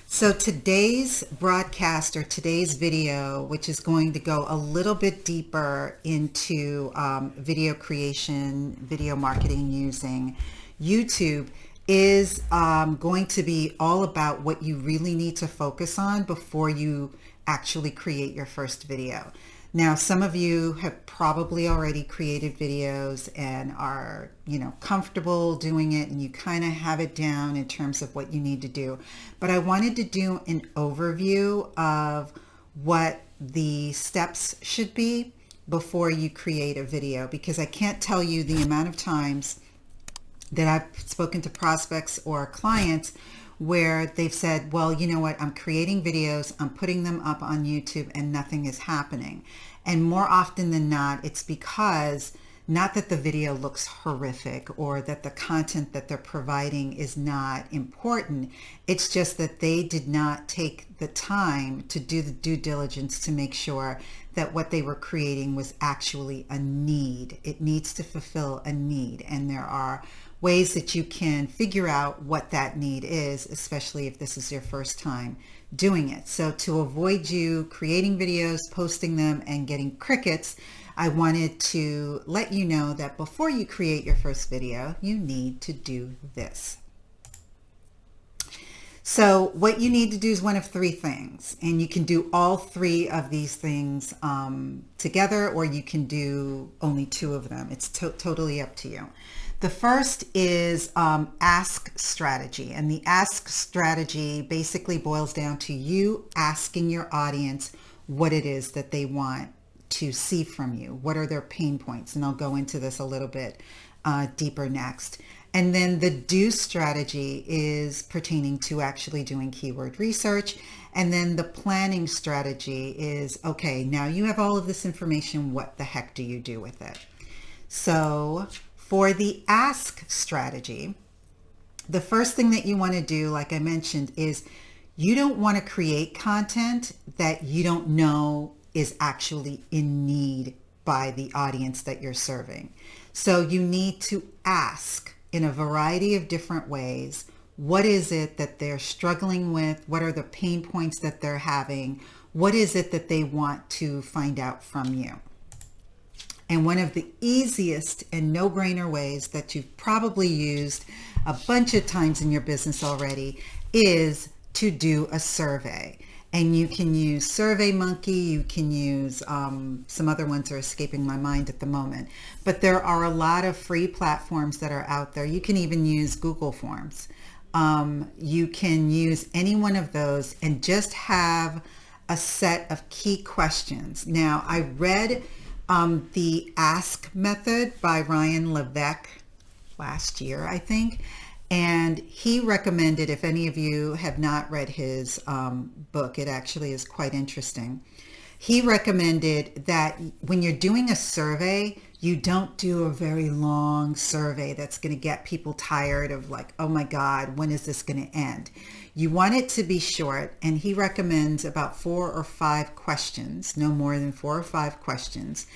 So today's broadcast or today's video, which is going to go a little bit deeper into video creation, video marketing using YouTube, is going to be all about what you really need to focus on before you actually create your first video. Now, some of you have probably already created videos and are, comfortable doing it, and you kind of have it down in terms of what you need to do. But I wanted to do an overview of what the steps should be before you create a video, because I can't tell you the amount of times that I've spoken to prospects or clients where they've said, well, you know what, I'm creating videos, I'm putting them up on YouTube and nothing is happening. And more often than not, it's because not that the video looks horrific or that the content that they're providing is not important. It's just that they did not take the time to do the due diligence to make sure that what they were creating was actually a need. It needs to fulfill a need. And there are ways that you can figure out what that need is, especially if this is your first time doing it. So to avoid you creating videos, posting them, and getting crickets, I wanted to let you know that before you create your first video, you need to do this. So what you need to do is one of three things, and you can do all three of these things together, or you can do only two of them. It's totally up to you. The first is ask strategy, and the ask strategy basically boils down to you asking your audience what it is that they want to see from you. What are their pain points? And I'll go into this a little bit deeper next. And then the do strategy is pertaining to actually doing keyword research. And then the planning strategy is, okay, now you have all of this information, what the heck do you do with it? So for the ask strategy, the first thing that you want to do, like I mentioned, is you don't want to create content that you don't know is actually in need by the audience that you're serving. So you need to ask in a variety of different ways, what is it that they're struggling with? What are the pain points that they're having? What is it that they want to find out from you? And one of the easiest and no-brainer ways that you've probably used a bunch of times in your business already is to do a survey. And you can use SurveyMonkey, you can use some other ones are escaping my mind at the moment. But there are a lot of free platforms that are out there. You can even use Google Forms. You can use any one of those and just have a set of key questions. Now, I read the Ask Method by Ryan Levesque last year, I think. And he recommended, if any of you have not read his book, it actually is quite interesting. He recommended that when you're doing a survey, you don't do a very long survey that's going to get people tired of like, oh my God, when is this going to end? You want it to be short, and he recommends about 4 or 5 questions, no more than 4 or 5 questions.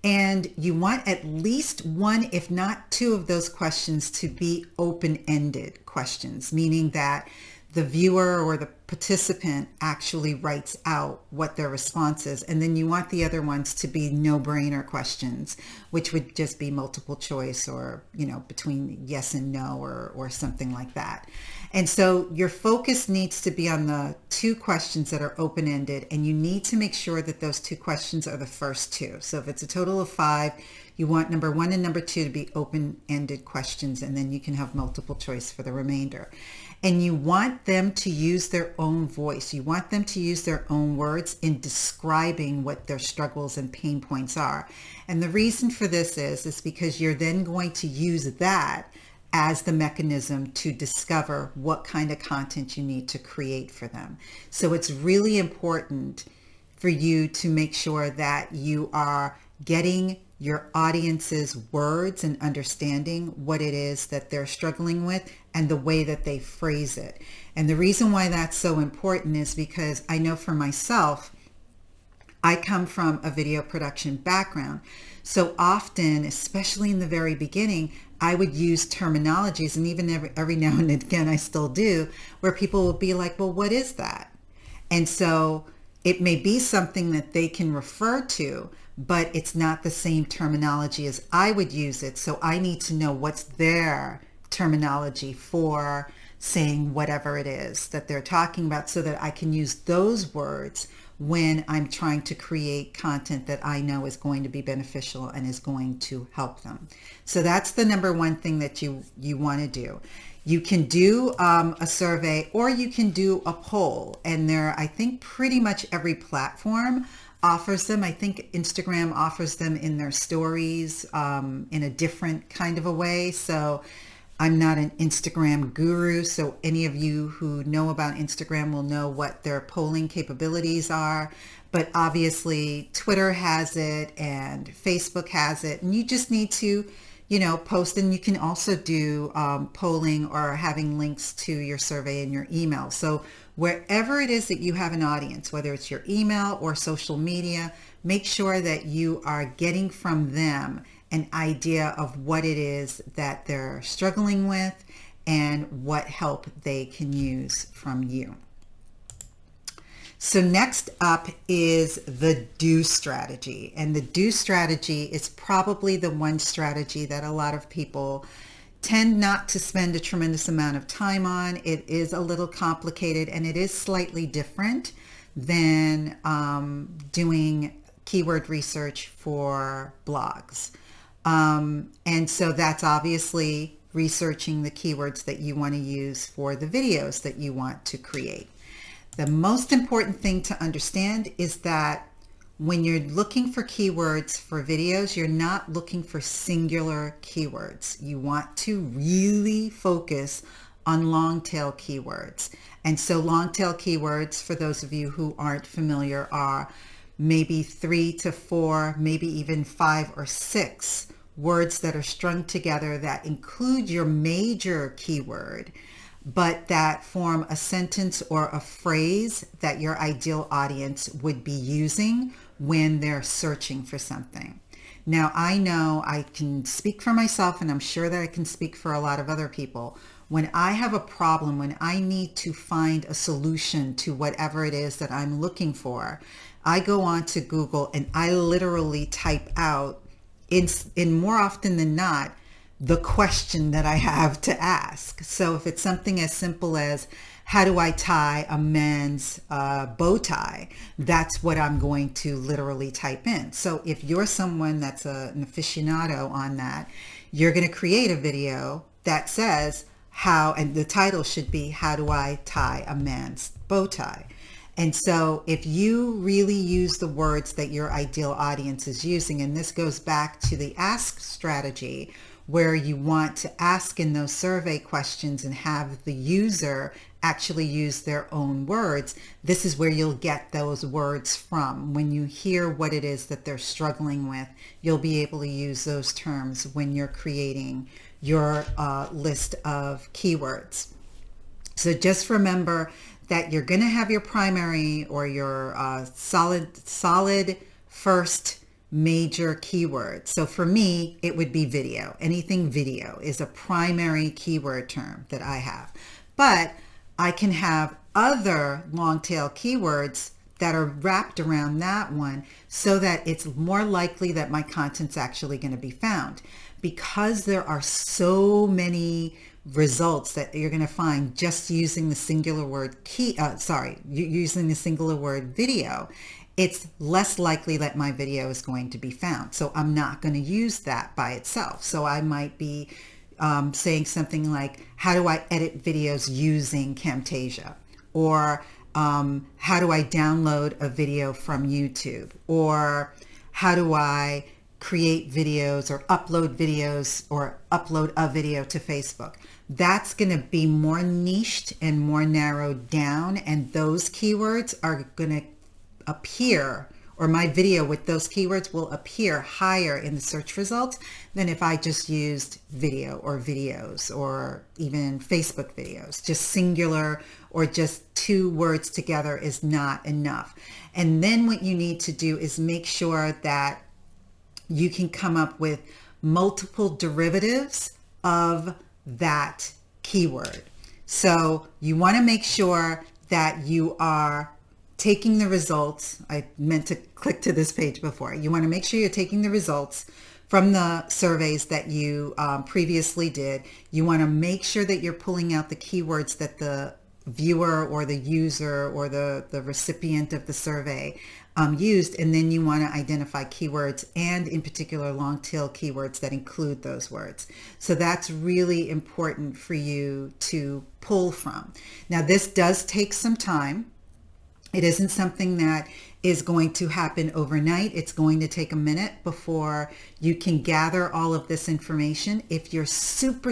And you want at least one, if not 2 of those questions to be open-ended questions, meaning that the viewer or the participant actually writes out what their response is. And then you want the other ones to be no-brainer questions, which would just be multiple choice or, between yes and no or something like that. And so your focus needs to be on the 2 questions that are open-ended, and you need to make sure that those 2 questions are the first 2. So if it's a total of 5, you want number 1 and number 2 to be open-ended questions, and then you can have multiple choice for the remainder. And you want them to use their own voice. You want them to use their own words in describing what their struggles and pain points are. And the reason for this is because you're then going to use that as the mechanism to discover what kind of content you need to create for them. So it's really important for you to make sure that you are getting your audience's words and understanding what it is that they're struggling with and the way that they phrase it. And the reason why that's so important is because I know for myself, I come from a video production background. So often, especially in the very beginning, I would use terminologies, and even every now and again I still do, where people will be like, well, what is that? And so it may be something that they can refer to, but it's not the same terminology as I would use it. So I need to know what's their terminology for saying whatever it is that they're talking about, so that I can use those words when I'm trying to create content that I know is going to be beneficial and is going to help them. So that's the number one thing that you want to do. You can do a survey, or you can do a poll, and I think pretty much every platform offers them. I think Instagram offers them in their stories in a different kind of a way. So I'm not an Instagram guru, so any of you who know about Instagram will know what their polling capabilities are. But obviously Twitter has it and Facebook has it, and you just need to, post. And you can also do polling or having links to your survey in your email. So wherever it is that you have an audience, whether it's your email or social media, make sure that you are getting from them an idea of what it is that they're struggling with and what help they can use from you. So next up is the do strategy. And the do strategy is probably the one strategy that a lot of people tend not to spend a tremendous amount of time on. It is a little complicated, and it is slightly different than doing keyword research for blogs. And so that's obviously researching the keywords that you want to use for the videos that you want to create. The most important thing to understand is that when you're looking for keywords for videos, you're not looking for singular keywords. You want to really focus on long tail keywords. And so long tail keywords, for those of you who aren't familiar, are maybe 3 to 4, maybe even 5 or 6 words that are strung together that include your major keyword, but that form a sentence or a phrase that your ideal audience would be using when they're searching for something. Now, I know I can speak for myself, and I'm sure that I can speak for a lot of other people. When I have a problem, when I need to find a solution to whatever it is that I'm looking for, I go on to Google and I literally type out, in more often than not, the question that I have to ask. So if it's something as simple as, how do I tie a men's bow tie? That's what I'm going to literally type in. So if you're someone that's an aficionado on that, you're going to create a video that says how, and the title should be, how do I tie a man's bow tie? And so if you really use the words that your ideal audience is using, and this goes back to the ask strategy, where you want to ask in those survey questions and have the user actually use their own words, this is where you'll get those words from. When you hear what it is that they're struggling with, you'll be able to use those terms when you're creating your list of keywords. So just remember that you're going to have your primary or your solid first major keyword. So for me, it would be video. Anything video is a primary keyword term that I have. But I can have other long tail keywords that are wrapped around that one, so that it's more likely that my content's actually going to be found. Because there are so many results that you're going to find just using the singular word using the singular word video, it's less likely that my video is going to be found. So I'm not going to use that by itself. So I might be saying something like, how do I edit videos using Camtasia? Or how do I download a video from YouTube? Or how do I create videos or upload videos or upload a video to Facebook? That's going to be more niched and more narrowed down, and those keywords are going to appear, or my video with those keywords will appear higher in the search results than if I just used video or videos or even Facebook videos. Just singular or just 2 words together is not enough. And then what you need to do is make sure that you can come up with multiple derivatives of that keyword. So you want to make sure that you are taking the results. I meant to click to this page before. You want to make sure you're taking the results from the surveys that you previously did. You want to make sure that you're pulling out the keywords that the viewer or the user or the recipient of the survey used, and then you want to identify keywords, and in particular long tail keywords that include those words. So that's really important for you to pull from. Now this does take some time. It isn't something that is going to happen overnight. It's going to take a minute before you can gather all of this information. If you're super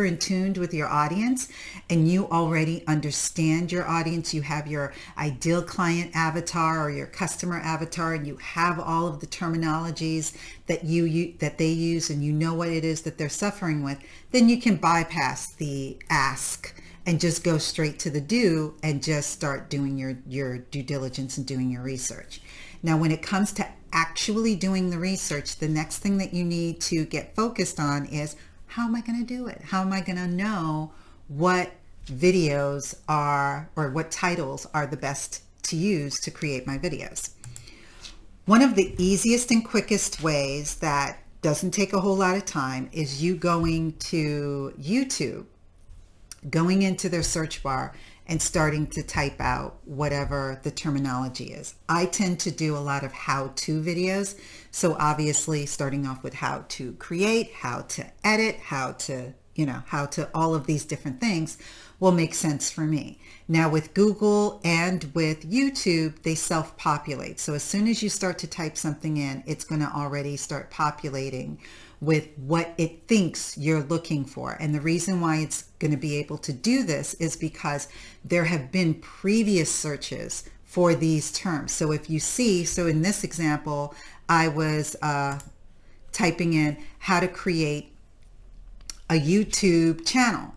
in tuned with your audience and you already understand your audience, you have your ideal client avatar or your customer avatar, and you have all of the terminologies that they use, and you know what it is that they're suffering with, then you can bypass the ask and just go straight to the do and just start doing your due diligence and doing your research. Now, when it comes to actually doing the research, the next thing that you need to get focused on is, how am I going to do it? How am I going to know what videos are, or what titles are the best to use to create my videos? One of the easiest and quickest ways that doesn't take a whole lot of time is you going to YouTube, going into their search bar and starting to type out whatever the terminology is. I tend to do a lot of how-to videos. So obviously starting off with how to create, how to edit, how to all of these different things will make sense for me. Now with Google and with YouTube, they self-populate. So as soon as you start to type something in, it's going to already start populating with what it thinks you're looking for. And the reason why it's going to be able to do this is because there have been previous searches for these terms. So if you see, so in this example, I was typing in how to create a YouTube channel,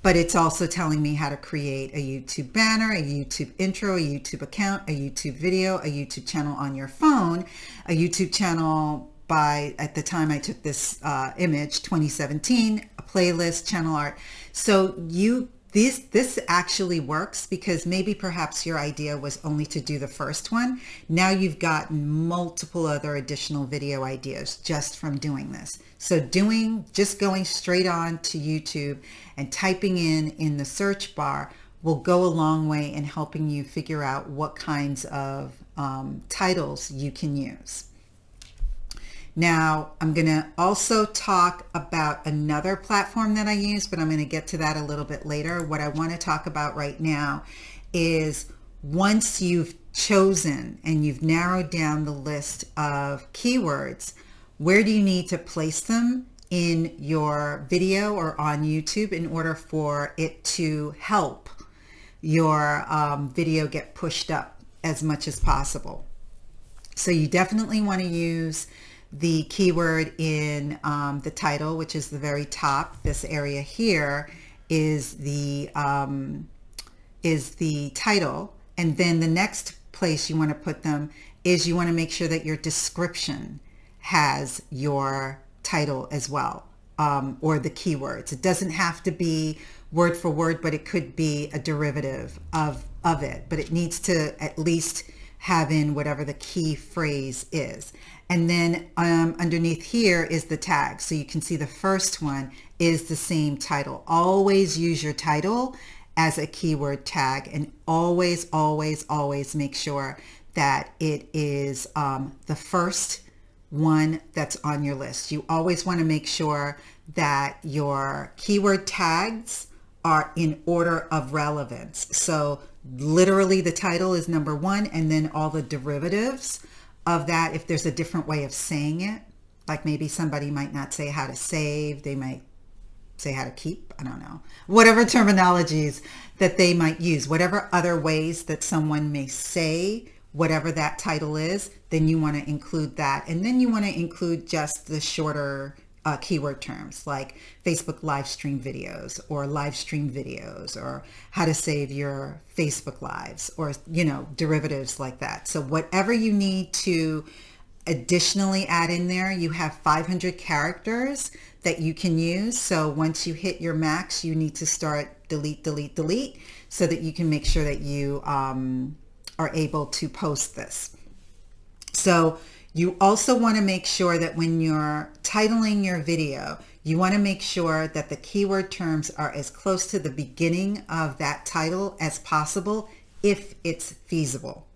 but it's also telling me how to create a YouTube banner, a YouTube intro, a YouTube account, a YouTube video, a YouTube channel on your phone, a YouTube channel by, at the time I took this image, 2017, a playlist, channel art. So this actually works because maybe perhaps your idea was only to do the first one. Now you've gotten multiple other additional video ideas just from doing this. So just going straight on to YouTube and typing in the search bar will go a long way in helping you figure out what kinds of titles you can use. Now, I'm going to also talk about another platform that I use, but I'm going to get to that a little bit later. What I want to talk about right now is, once you've chosen and you've narrowed down the list of keywords, where do you need to place them in your video or on YouTube in order for it to help your video get pushed up as much as possible? So you definitely want to use the keyword in the title, which is the very top. This area here is the title, and then the next place you want to put them is you want to make sure that your description has your title as well, or the keywords. It doesn't have to be word for word, but it could be a derivative of it, but it needs to at least have in whatever the key phrase is. And then underneath here is the tag. So you can see the first one is the same title. Always use your title as a keyword tag, and always make sure that it is the first one that's on your list. You always want to make sure that your keyword tags are in order of relevance. So literally the title is number one, and then all the derivatives of that, if there's a different way of saying it, like maybe somebody might not say how to save, they might say how to keep, I don't know, whatever terminologies that they might use, whatever other ways that someone may say whatever that title is, then you want to include that. And then you want to include just the shorter keyword terms like Facebook live stream videos, or live stream videos, or how to save your Facebook lives, or derivatives like that. So whatever you need to additionally add in there, you have 500 characters that you can use. So once you hit your max, you need to start delete, so that you can make sure that you are able to post this. So you also want to make sure that when you're titling your video, you want to make sure that the keyword terms are as close to the beginning of that title as possible, if it's feasible.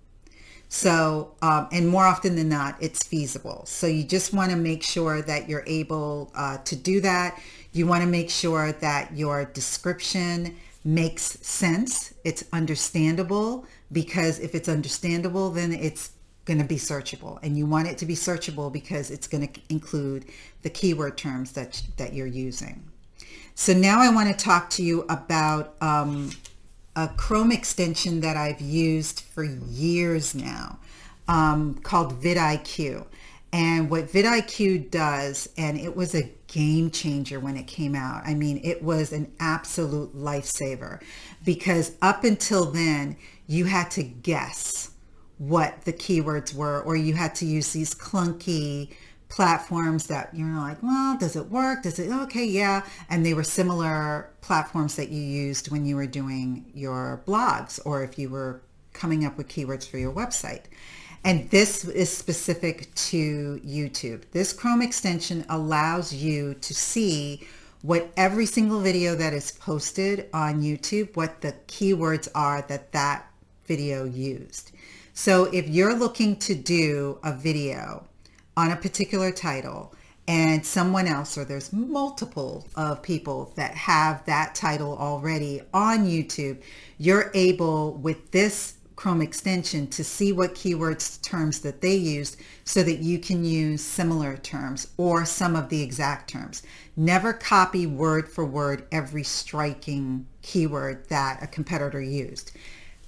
So, and more often than not, it's feasible. So you just want to make sure that you're able to do that. You want to make sure that your description makes sense. It's understandable, because if it's understandable, then it's going to be searchable, and you want it to be searchable because it's going to include the keyword terms that you're using. So now I want to talk to you about a Chrome extension that I've used for years now, called vidIQ. And what vidIQ does, and it was a game changer when it came out. I mean, it was an absolute lifesaver, because up until then, you had to guess what the keywords were, or you had to use these clunky platforms that you're like, well, does it work? Does it, okay, yeah. And they were similar platforms that you used when you were doing your blogs, or if you were coming up with keywords for your website. And this is specific to YouTube. This Chrome extension allows you to see what every single video that is posted on YouTube, what the keywords are that video used. So if you're looking to do a video on a particular title, and someone else, or there's multiple of people that have that title already on YouTube, you're able, with this Chrome extension, to see what keywords terms that they used, so that you can use similar terms or some of the exact terms. Never copy word for word every striking keyword that a competitor used.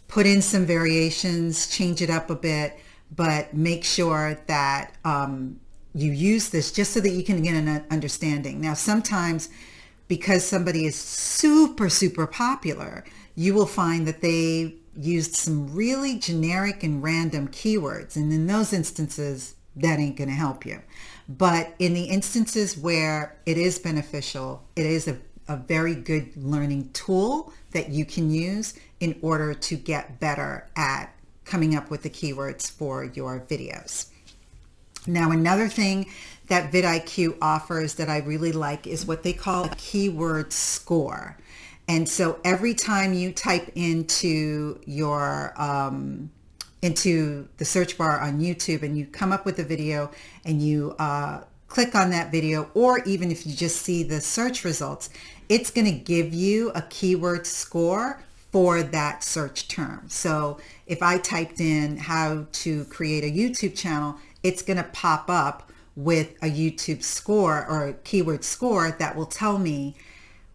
Put in some variations, change it up a bit, but make sure that you use this just so that you can get an understanding. Now, sometimes, because somebody is super popular, you will find that they used some really generic and random keywords. And in those instances, that ain't going to help you. But in the instances where it is beneficial, it is a very good learning tool that you can use in order to get better at coming up with the keywords for your videos. Now, another thing that vidIQ offers that I really like is what they call a keyword score. And so every time you type into your into the search bar on YouTube and you come up with a video and you click on that video, or even if you just see the search results, it's going to give you a keyword score for that search term. So if I typed in how to create a YouTube channel, it's going to pop up with a YouTube score or a keyword score that will tell me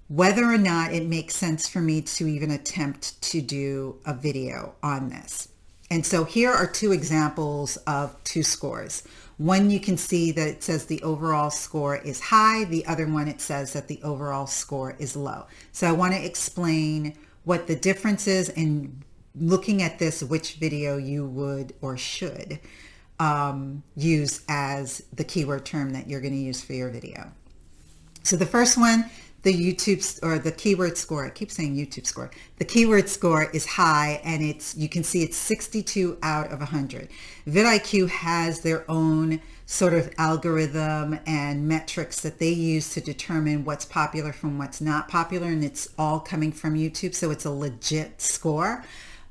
whether or not it makes sense for me to even attempt to do a video on this. And so here are two examples of two scores. One, you can see that it says the overall score is high. The other one, it says that the overall score is low. So I want to explain what the difference is, and looking at this, which video you would or should use as the keyword term that you're going to use for your video. So the first one, the YouTube or the keyword score, I keep saying YouTube score. The keyword score is high, and you can see it's 62 out of 100. vidIQ has their own sort of algorithm and metrics that they use to determine what's popular from what's not popular, and it's all coming from YouTube, so it's a legit score.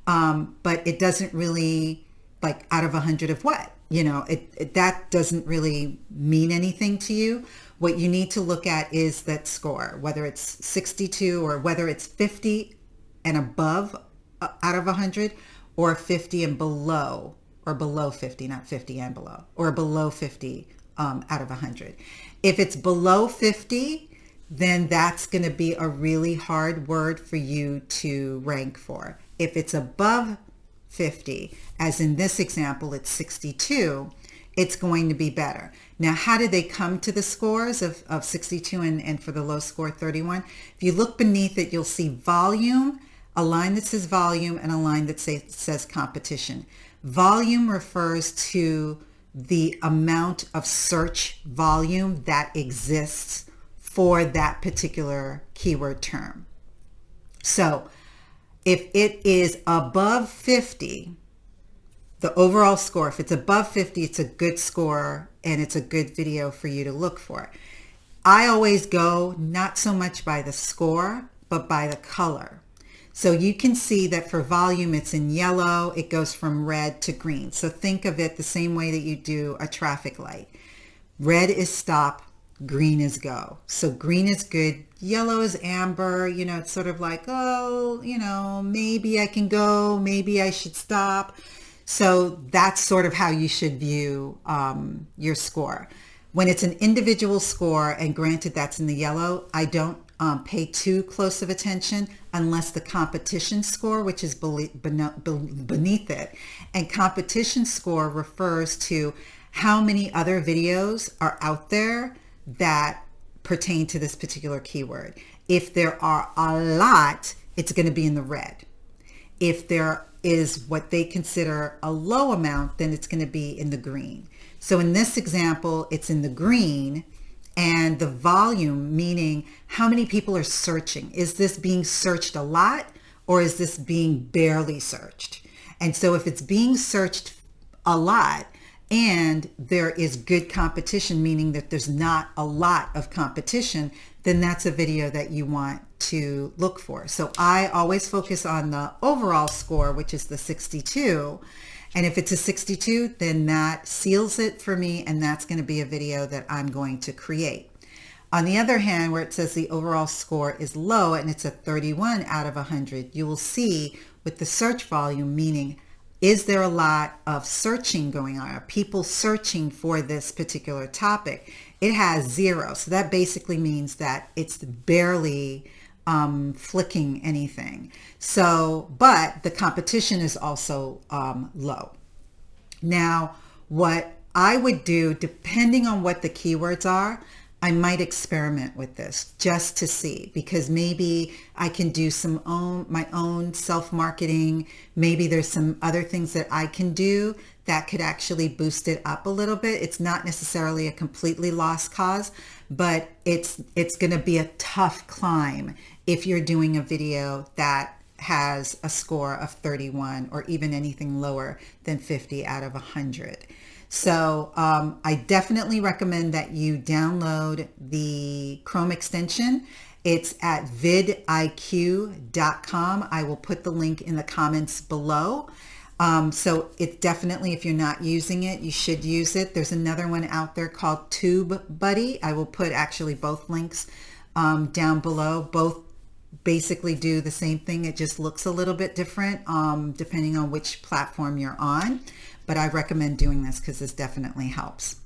But it doesn't really, like, out of 100 of what? You know, that doesn't really mean anything to you. What you need to look at is that score, whether it's 62 or whether it's 50 and above out of 100, or 50 and below, or below 50, not 50 and below, or below 50 out of 100. If it's below 50, then that's going to be a really hard word for you to rank for. If it's above 50, as in this example, it's 62, it's going to be better. Now, how did they come to the scores of 62 and for the low score 31? If you look beneath it, you'll see volume, a line that says volume and a line that says competition. Volume refers to the amount of search volume that exists for that particular keyword term. So if it is above 50, the overall score, if it's above 50, it's a good score and it's a good video for you to look for. I always go not so much by the score, but by the color. So you can see that for volume, it's in yellow. It goes from red to green. So think of it the same way that you do a traffic light. Red is stop, green is go. So green is good. Yellow is amber. You know, it's sort of like, oh, you know, maybe I can go, maybe I should stop. So that's sort of how you should view your score. When it's an individual score, and granted that's in the yellow, I don't pay too close of attention unless the competition score, which is beneath it. And competition score refers to how many other videos are out there that pertain to this particular keyword. If there are a lot, it's going to be in the red. If there is what they consider a low amount, then it's going to be in the green. So in this example, it's in the green, and the volume, meaning how many people are searching. Is this being searched a lot, or is this being barely searched? And so if it's being searched a lot and there is good competition, meaning that there's not a lot of competition, then that's a video that you want to look for. So I always focus on the overall score, which is the 62. And if it's a 62, then that seals it for me, and that's going to be a video that I'm going to create. On the other hand, where it says the overall score is low and it's a 31 out of 100, you will see with the search volume, meaning is there a lot of searching going on? Are people searching for this particular topic? It has 0. So that basically means that it's barely flicking anything. So, but the competition is also low. Now, what I would do, depending on what the keywords are, I might experiment with this just to see, because maybe I can do my own self-marketing. Maybe there's some other things that I can do that could actually boost it up a little bit. It's not necessarily a completely lost cause, but it's going to be a tough climb if you're doing a video that has a score of 31 or even anything lower than 50 out of 100. So I definitely recommend that you download the Chrome extension. It's at vidiq.com. I will put the link in the comments below. So it's definitely, if you're not using it, you should use it. There's another one out there called TUBEBUDDY. I will put actually both links down below. Both basically do the same thing. It just looks a little bit different depending on which platform you're on. But I recommend doing this because this definitely helps.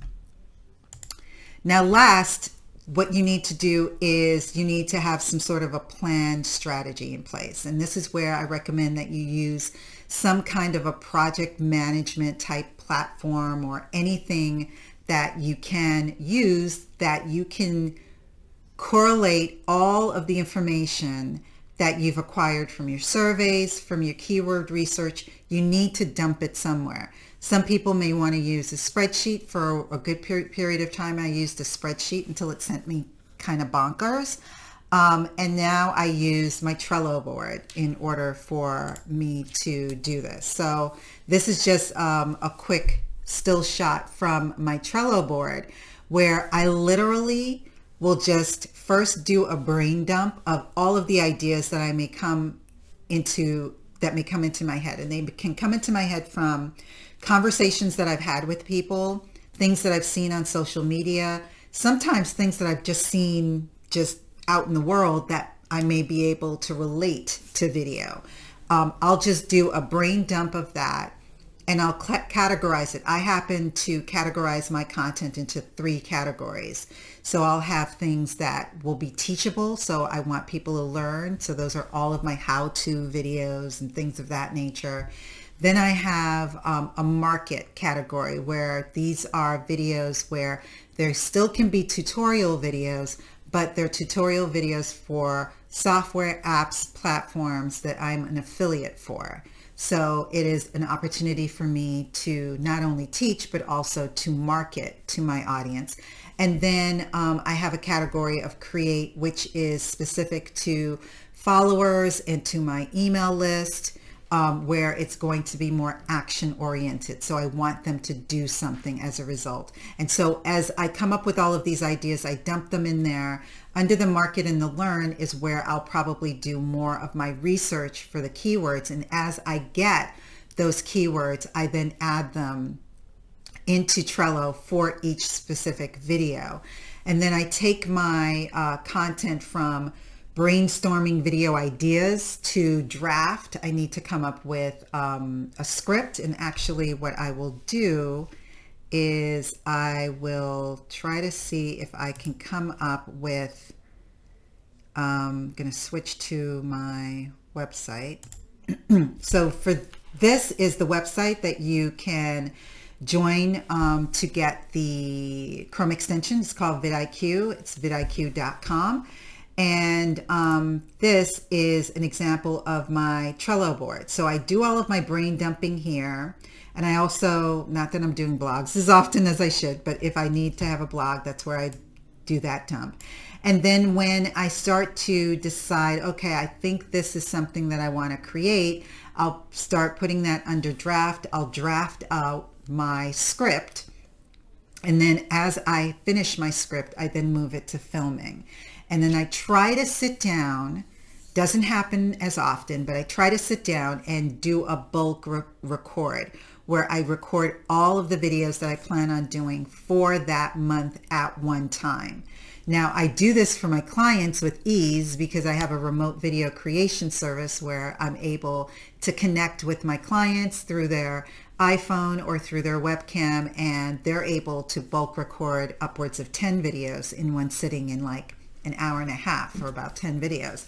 Now last, what you need to do is you need to have some sort of a planned strategy in place. And this is where I recommend that you use some kind of a project management type platform or anything that you can use that you can correlate all of the information that you've acquired from your surveys, from your keyword research. You need to dump it somewhere. Some people may want to use a spreadsheet. For a good period of time, I used a spreadsheet until it sent me kind of bonkers. And now I use my Trello board in order for me to do this. So this is just a quick still shot from my Trello board where I literally will just first do a brain dump of all of the ideas that may come into my head. And they can come into my head from conversations that I've had with people, things that I've seen on social media, sometimes things that I've just seen just out in the world that I may be able to relate to video. I'll just do a brain dump of that and I'll categorize it. I happen to categorize my content into 3 categories. So I'll have things that will be teachable. So I want people to learn. So those are all of my how-to videos and things of that nature. Then I have a market category where these are videos where there still can be tutorial videos, but they're tutorial videos for software, apps, platforms that I'm an affiliate for. So it is an opportunity for me to not only teach, but also to market to my audience. And then I have a category of create, which is specific to followers and to my email list, where it's going to be more action oriented. So I want them to do something as a result. And so as I come up with all of these ideas, I dump them in there. Under the market and the learn is where I'll probably do more of my research for the keywords. And as I get those keywords, I then add them into Trello for each specific video. And then I take my content from brainstorming video ideas to draft. I need to come up with a script. And actually what I will do is I will try to see if I can come up with, I'm going to switch to my website. So for this is the website that you can join to get the Chrome extension. It's called vidIQ. It's vidIQ.com. And this is an example of my Trello board. So I do all of my brain dumping here. And I also, not that I'm doing blogs as often as I should, but if I need to have a blog, that's where I do that dump. And then when I start to decide, okay, I think this is something that I want to create, I'll start putting that under draft. I'll draft out my script. And then as I finish my script, I then move it to filming. And then I try to sit down, doesn't happen as often, but I try to sit down and do a bulk record where I record all of the videos that I plan on doing for that month at one time. Now I do this for my clients with ease because I have a remote video creation service where I'm able to connect with my clients through their iPhone or through their webcam, and they're able to bulk record upwards of 10 videos in one sitting in like an hour and a half for about 10 videos.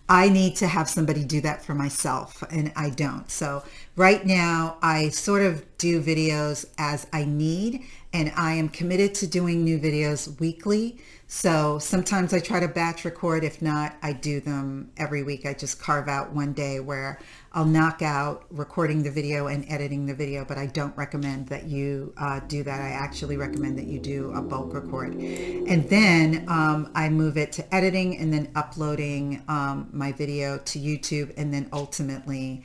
I need to have somebody do that for myself, and I don't. So right now I sort of do videos as I need, and I am committed to doing new videos weekly. So sometimes I try to batch record. If not, I do them every week. I just carve out one day where I'll knock out recording the video and editing the video, but I don't recommend that you do that. I actually recommend that you do a bulk record. And then I move it to editing and then uploading my video to YouTube, and then ultimately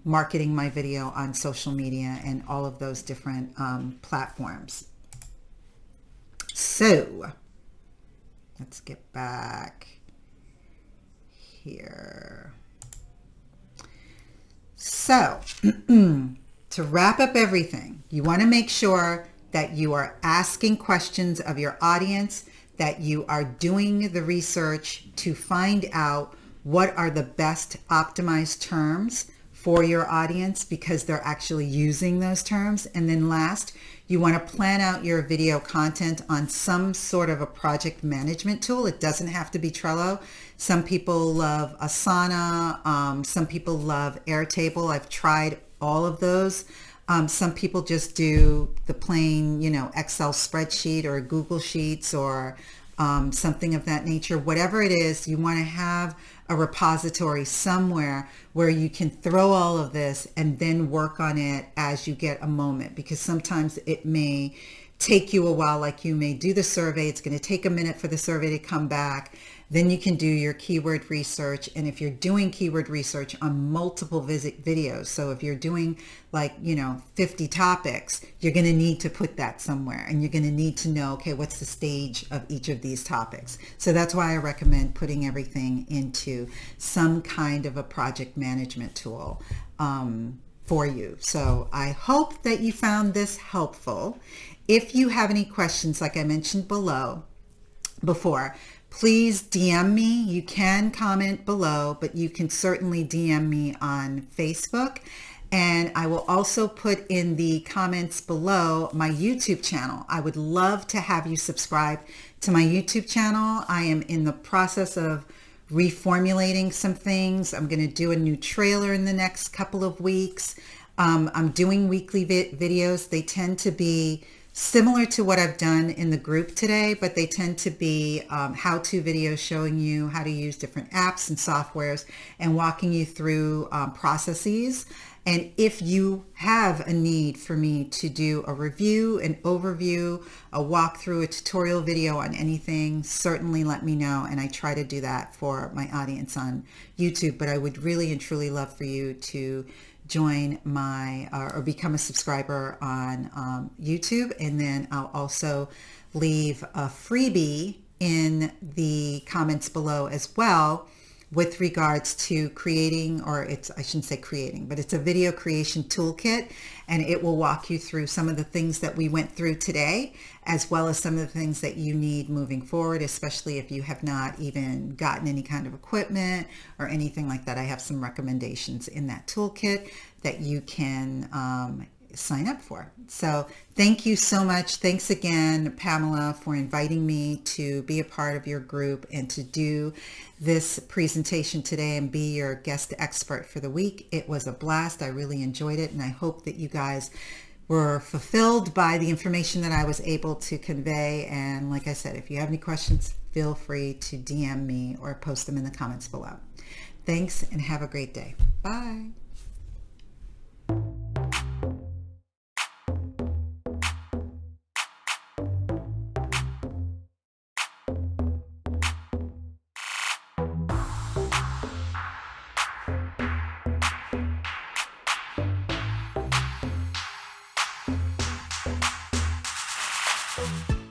marketing my video on social media and all of those different platforms. So let's get back here. So to wrap up everything, you want to make sure that you are asking questions of your audience, that you are doing the research to find out what are the best optimized terms for your audience because they're actually using those terms. And then last, you want to plan out your video content on some sort of a project management tool. It doesn't have to be Trello. Some people love Asana. Some people love Airtable. I've tried all of those. Some people just do the plain, Excel spreadsheet or Google Sheets or something of that nature. Whatever it is, you want to have a repository somewhere where you can throw all of this and then work on it as you get a moment, because sometimes it may take you a while. Like you may do the survey, it's going to take a minute for the survey to come back. Then you can do your keyword research. And if you're doing keyword research on multiple videos, so if you're doing 50 topics, you're going to need to put that somewhere, and you're going to need to know, okay, what's the stage of each of these topics? So that's why I recommend putting everything into some kind of a project management tool for you. So I hope that you found this helpful. If you have any questions, like I mentioned before, please DM me. You can comment below, but you can certainly DM me on Facebook. And I will also put in the comments below my YouTube channel. I would love to have you subscribe to my YouTube channel. I am in the process of reformulating some things. I'm going to do a new trailer in the next couple of weeks. I'm doing weekly videos. They tend to be similar to what I've done in the group today, but they tend to be how-to videos showing you how to use different apps and softwares and walking you through processes. And if you have a need for me to do a review, an overview, a walkthrough, a tutorial video on anything, certainly let me know. And I try to do that for my audience on YouTube, but I would really and truly love for you to join my or become a subscriber on YouTube. And then I'll also leave a freebie in the comments below as well with regards to creating, or I shouldn't say creating, but it's a video creation toolkit, and it will walk you through some of the things that we went through today, as well as some of the things that you need moving forward, especially if you have not even gotten any kind of equipment or anything like that. I have some recommendations in that toolkit that you can sign up for. So thank you so much. Thanks again, Pamela, for inviting me to be a part of your group and to do this presentation today and be your guest expert for the week. It was a blast. I really enjoyed it, and I hope that you guys were fulfilled by the information that I was able to convey. And like I said, if you have any questions, feel free to DM me or post them in the comments below. Thanks, and have a great day. Bye.